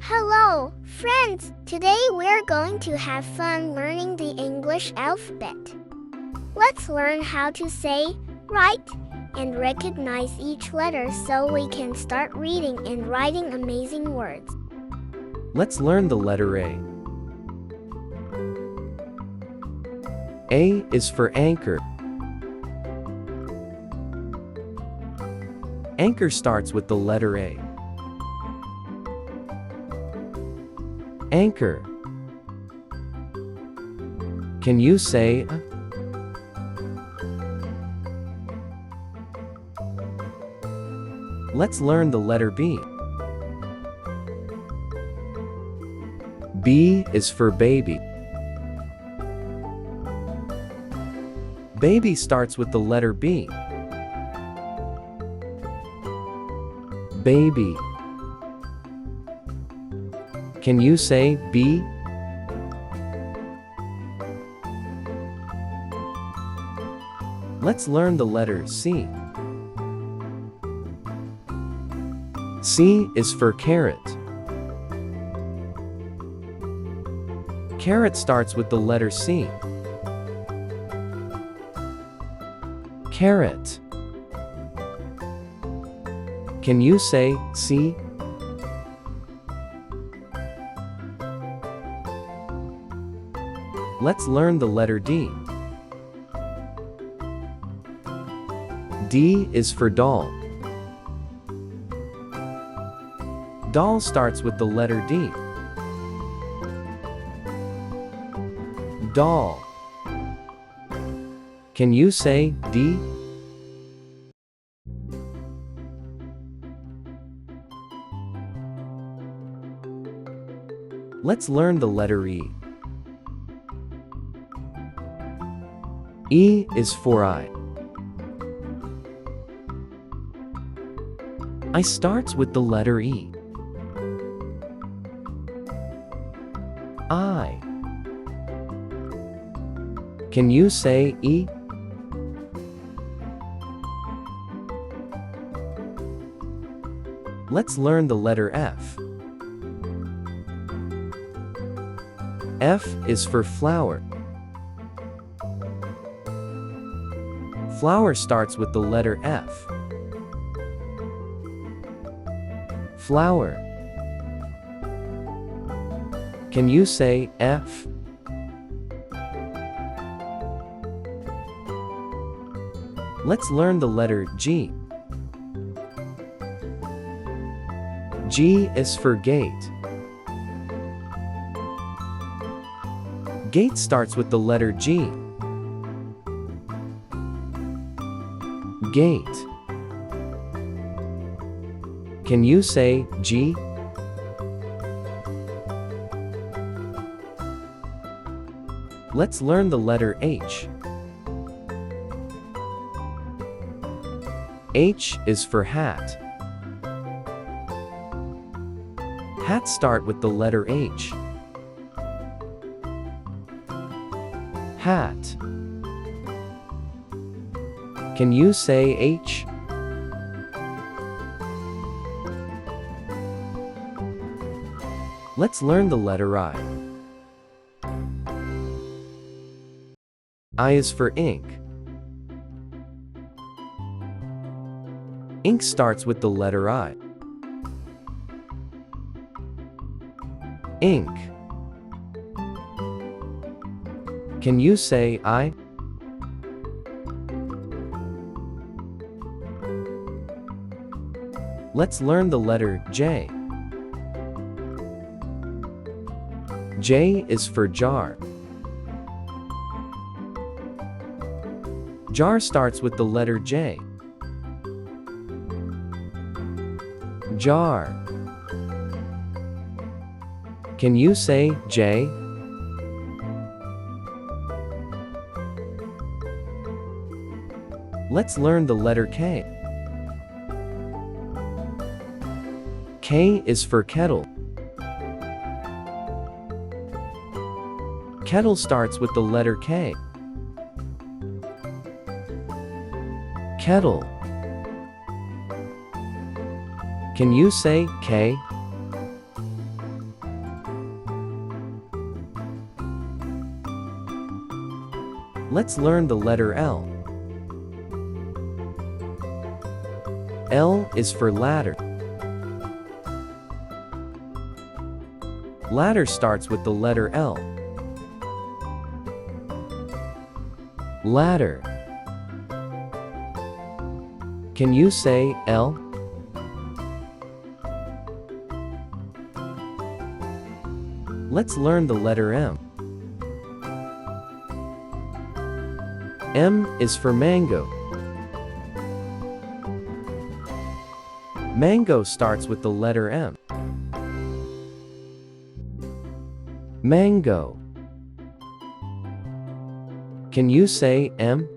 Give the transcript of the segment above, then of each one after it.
Hello, friends! Today we're going to have fun learning the English alphabet. Let's learn how to say, write, and recognize each letter so we can start reading and writing amazing words. Let's learn the letter A. A is for anchor. Anchor starts with the letter A. Anchor. Can you say A? Let's learn the letter B. B is for baby. Baby starts with the letter B. Baby. Can you say B? Let's learn the letter C. C is for carrot. Carrot starts with the letter C. Carrot. Can you say C? Let's learn the letter D. D is for doll. Doll starts with the letter D. Doll. Can you say D? Let's learn the letter E. E is for eye. I starts with the letter E. I. Can you say E? Let's learn the letter F. F is for flower. Flower starts with the letter F. Flower. Can you say F? Let's learn the letter G. G is for gate. Gate starts with the letter G. Gate. Can you say G? Let's learn the letter H. H is for hat. Hats start with the letter H. Hat. Can you say H? Let's learn the letter I. I is for ink. Ink starts with the letter I. Ink. Can you say I? Let's learn the letter J. J is for jar. Jar starts with the letter J. Jar. Can you say J? Let's learn the letter K. K is for kettle. Kettle starts with the letter K. Kettle. Can you say K? Let's learn the letter L. L is for ladder. Ladder starts with the letter L. Ladder. Can you say L? Let's learn the letter M. M is for mango. Mango starts with the letter M. Mango. Can you say M?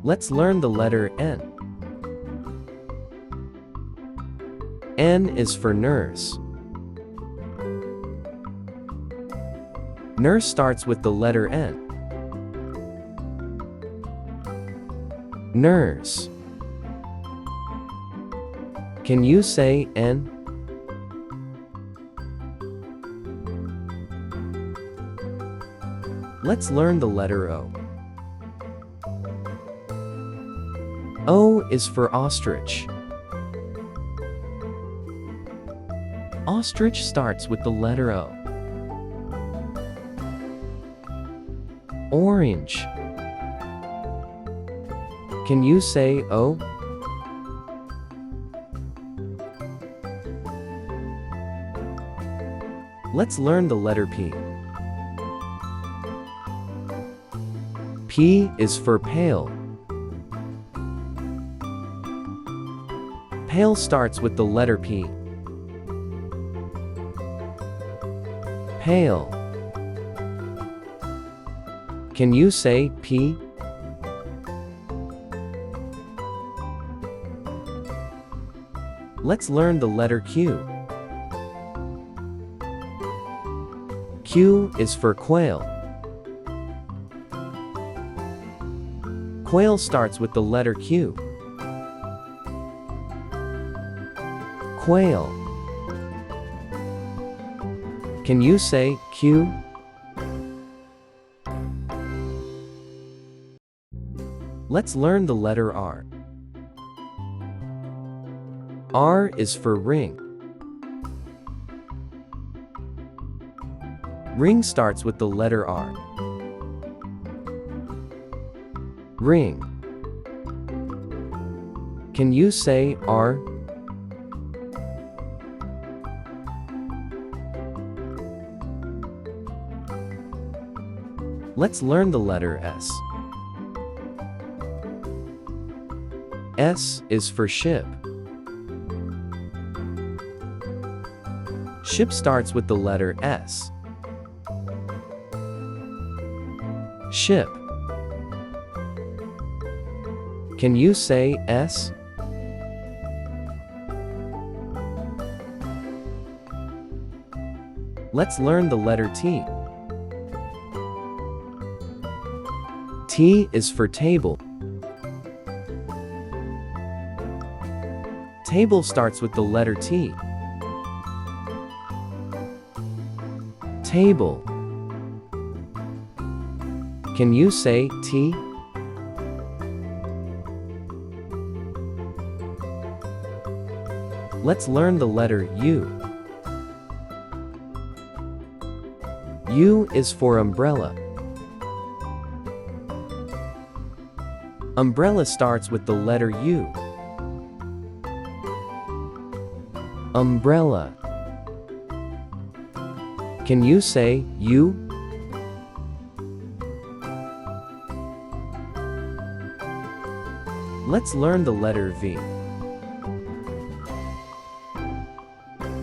Let's learn the letter N. N is for nurse. Nurse starts with the letter N. Nurse. Can you say N? Let's learn the letter O. O is for ostrich. Ostrich starts with the letter O. Orange. Can you say O? Let's learn the letter P. P is for pale. Pale starts with the letter P. Pale. Can you say P? Let's learn the letter Q. Q is for quail. Quail starts with the letter Q. Quail. Can you say Q? Let's learn the letter R. R is for ring. Ring starts with the letter R. Ring. Can you say R? Let's learn the letter S. S is for ship. Ship starts with the letter S. Ship. Can you say S? Let's learn the letter T. T is for table. Table starts with the letter T. Table. Can you say T? Let's learn the letter U. U is for umbrella. Umbrella starts with the letter U. Umbrella. Can you say U? Let's learn the letter V.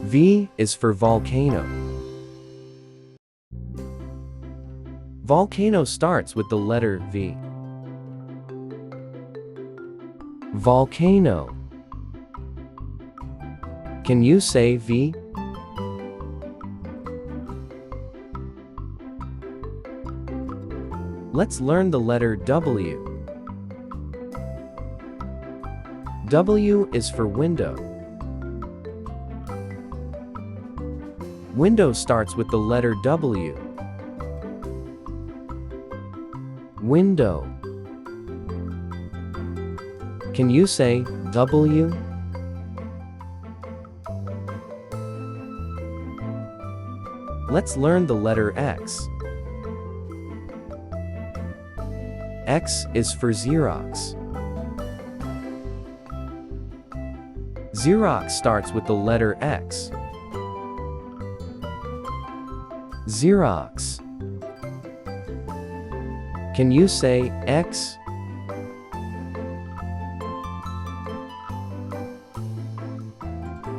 V is for volcano. Volcano starts with the letter V. Volcano. Can you say V? Let's learn the letter W. W is for window. Window starts with the letter W. Window. Can you say W? Let's learn the letter X. X is for Xerox. Xerox starts with the letter X. Xerox. Can you say X?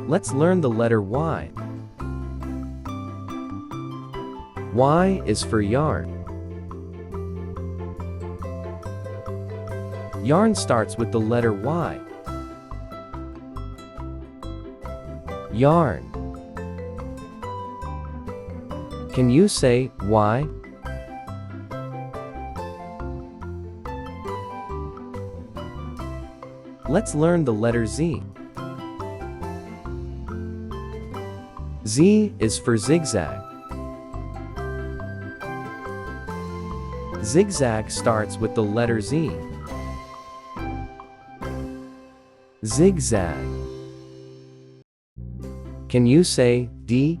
Let's learn the letter Y. Y is for yarn. Yarn starts with the letter Y. Yarn. Can you say Y? Let's learn the letter Z. Z is for zigzag. Zigzag starts with the letter Z. Zigzag. Can you say D?